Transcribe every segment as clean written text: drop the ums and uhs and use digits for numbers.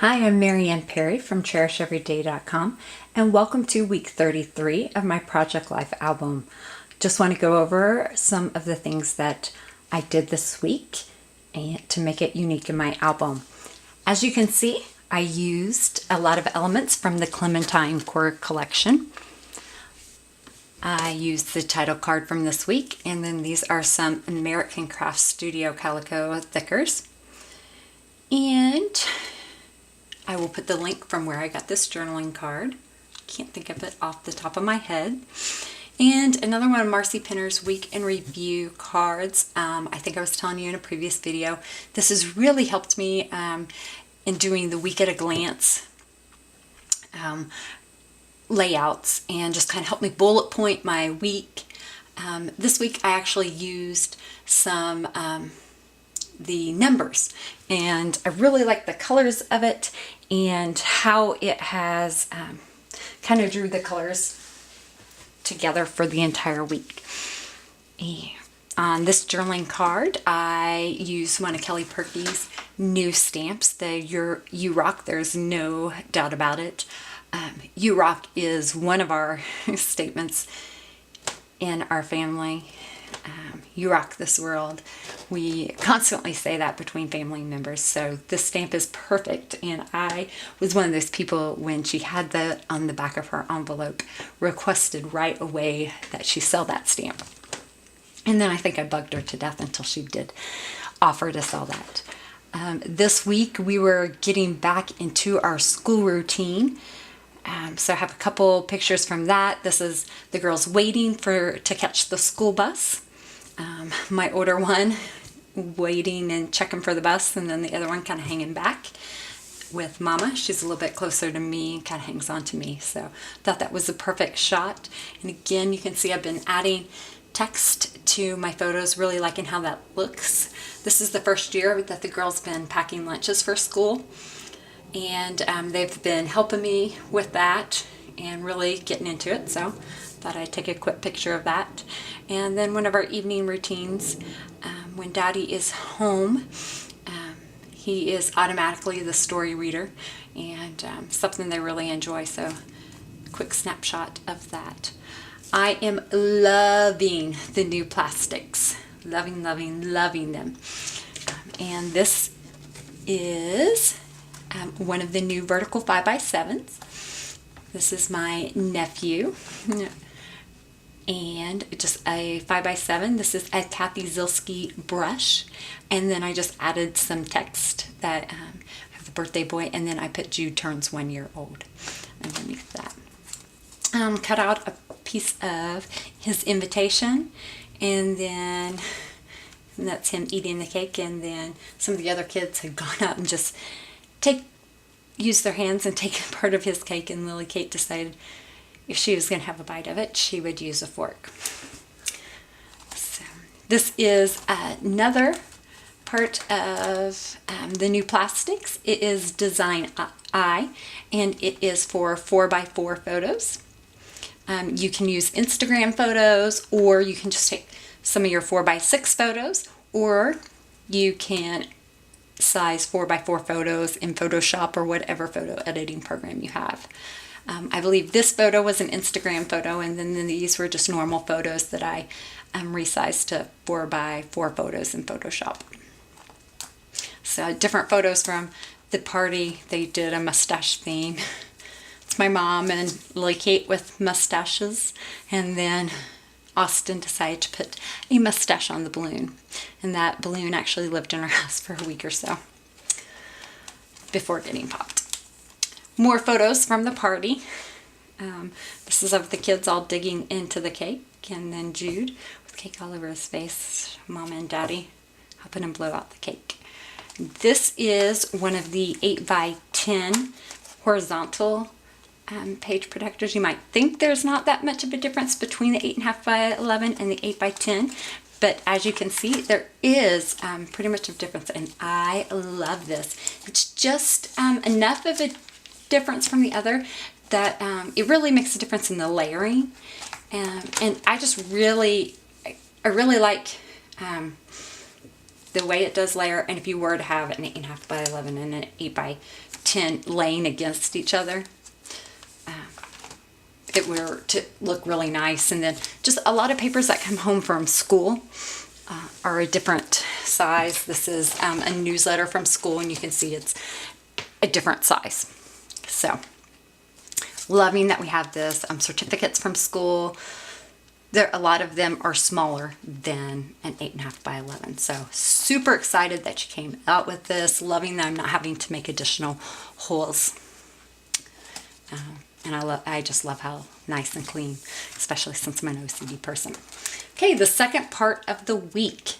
Hi, I'm Marianne Perry from CherishEveryday.com, and welcome to week 33 of my Project Life album. Just want to go over some of the things that I did this week and to make it unique in my album. As you can see, I used a lot of elements from the Clementine Core collection. I used the title card from this week, and then these are some American Craft Studio Calico thickers. And I will put the link from where I got this journaling card. Can't think of it off the top of my head. And another one of Marcy Pinner's Week in Review cards. I think I was telling you in a previous video, this has really helped me in doing the week at a glance layouts and just kind of helped me bullet point my week. This week I actually used some the numbers, and I really like the colors of it and how it has kind of drew the colors together for the entire week. And on this journaling card, I used one of Kelly Perky's new stamps, the You Rock. There's no doubt about it. You Rock is one of our statements in our family. You rock this world. We constantly say that between family members. So this stamp is perfect. And I was one of those people, when she had that on the back of her envelope, requested right away that she sell that stamp. And then I think I bugged her to death until she did offer to sell that. This week we were getting back into our school routine. So I have a couple pictures from that. This is the girls waiting to catch the school bus. My older one waiting and checking for the bus, and then the other one kind of hanging back with Mama. She's a little bit closer to me and kind of hangs on to me. So I thought that was the perfect shot. And again, you can see I've been adding text to my photos, really liking how that looks. This is the first year that the girls been packing lunches for school. And they've been helping me with that and really getting into it, so thought I'd take a quick picture of that. And then one of our evening routines, when Daddy is home, he is automatically the story reader, and something they really enjoy, so quick snapshot of that. I am loving the new plastics. Loving, loving, loving them. And this is one of the new vertical 5x7s. This is my nephew, and just a 5x7. This is a Kathy Zilski brush, and then I just added some text that of the birthday boy, and then I put Jude turns 1 year old underneath that. Cut out a piece of his invitation, and then that's him eating the cake, and then some of the other kids had gone out and just use their hands and take part of his cake, and Lily Kate decided if she was going to have a bite of it, she would use a fork. So this is another part of the new plastics. It is Design I, and it is for 4x4 photos. You can use Instagram photos, or you can just take some of your 4x6 photos, or you can size 4x4 photos in Photoshop or whatever photo editing program you have. I believe this photo was an Instagram photo, and then these were just normal photos that I resized to 4x4 photos in Photoshop. So different photos from the party. They did a mustache theme. It's my mom and Lily Kate with mustaches, and then Austin decided to put a mustache on the balloon, and that balloon actually lived in our house for a week or so before getting popped. More photos from the party. This is of the kids all digging into the cake, and then Jude with cake all over his face, Mama and Daddy helping him blow out the cake. This is one of the 8x10 horizontal page protectors. You might think there's not that much of a difference between the 8.5x11 and the 8x10, but as you can see, there is pretty much a difference, and I love this. It's just enough of a difference from the other that it really makes a difference in the layering, and I just really like the way it does layer, and if you were to have an 8.5 by 11 and an 8 by 10 laying against each other, it were to look really nice. And then just a lot of papers that come home from school are a different size. This is a newsletter from school, and you can see it's a different size. So loving that we have this. Certificates from school. A lot of them are smaller than an 8.5 by 11. So super excited that you came out with this. Loving that I'm not having to make additional holes. And I just love how nice and clean, especially since I'm an OCD person. Okay, the second part of the week.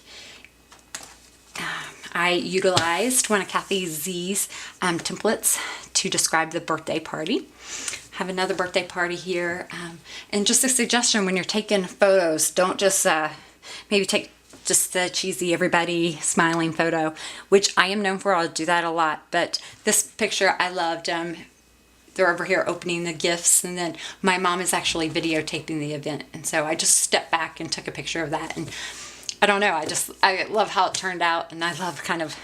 I utilized one of Kathy Z's templates to describe the birthday party. Have another birthday party here. And just a suggestion, when you're taking photos, don't just maybe take just the cheesy everybody smiling photo, which I am known for. I'll do that a lot. But this picture I loved. They're over here opening the gifts, and then my mom is actually videotaping the event, and so I just stepped back and took a picture of that. And I don't know, I love how it turned out, and I love kind of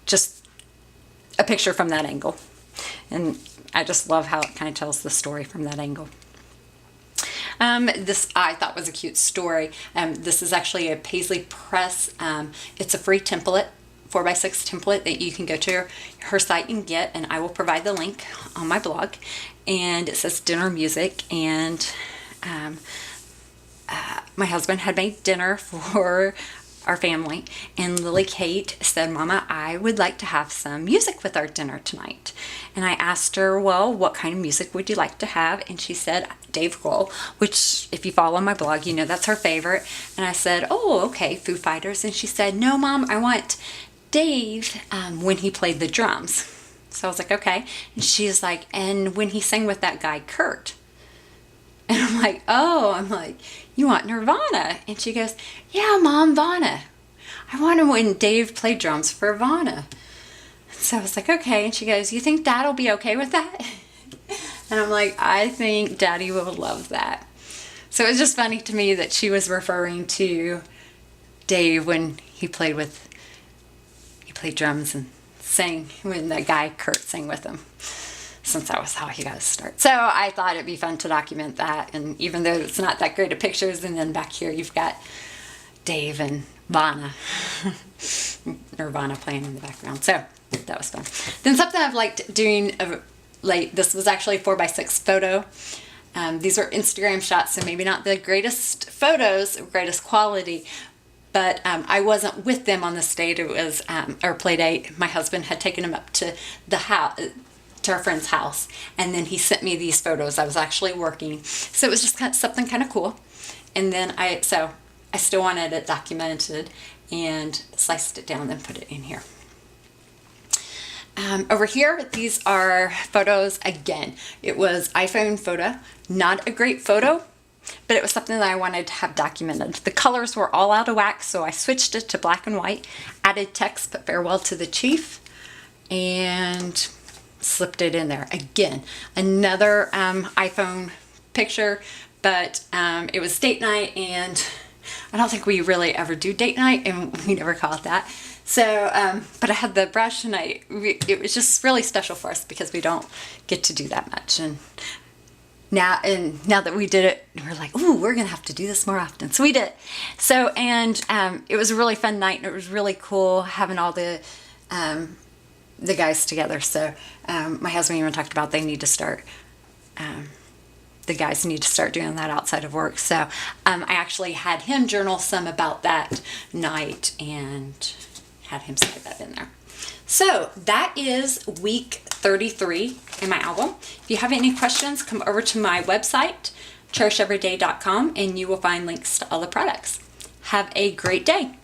just a picture from that angle, and I just love how it kind of tells the story from that angle. This I thought was a cute story. This is actually a Paisley Press. It's a free template, 4x6 template that you can go to her site and get, and I will provide the link on my blog. And it says dinner music, and my husband had made dinner for our family, and Lily Kate said, "Mama, I would like to have some music with our dinner tonight." And I asked her, "Well, what kind of music would you like to have?" And she said Dave Grohl, which if you follow my blog, you know that's her favorite. And I said, "Oh, okay, Foo Fighters." And she said, "No, Mom, I want Dave when he played the drums." So I was like, okay. And she's like, "And when he sang with that guy Kurt." And I'm like, "Oh," I'm like, "You want Nirvana?" And she goes, "Yeah, Mom, Vana. I want him when Dave played drums for Vana." So I was like, okay. And she goes, "You think Dad'll be okay with that?" And I'm like, "I think Daddy will love that." So it was just funny to me that she was referring to Dave when he played drums and sang when that guy Kurt sang with him, since that was how he got his start. So I thought it'd be fun to document that, and even though it's not that great of pictures, and then back here you've got Dave and Vana, Nirvana playing in the background. So that was fun. Then something I've liked doing late, this was actually a 4x6 photo. These are Instagram shots, so maybe not the greatest photos, greatest quality, but I wasn't with them on this date. It was our play date. My husband had taken them up to the house, to our friend's house, and then he sent me these photos. I was actually working, so it was just something kind of cool. And then I still wanted it documented, and sliced it down and put it in here. Over here, these are photos again. It was iPhone photo, not a great photo, but it was something that I wanted to have documented. The colors were all out of whack, so I switched it to black and white, added text, put "Farewell to the Chief," and slipped it in there. Again, another iPhone picture, but it was date night, and I don't think we really ever do date night, and we never call it that. So, but I had the brush, and it was just really special for us because we don't get to do that much. And now that we did it, we're like, ooh, we're gonna have to do this more often. So we did. So, and it was a really fun night, and it was really cool having all the guys together. So my husband even talked about they need to start. The guys need to start doing that outside of work. So I actually had him journal some about that night and had him slide that in there. So that is week 33 in my album. If you have any questions, come over to my website, cherisheveryday.com, and you will find links to all the products. Have a great day.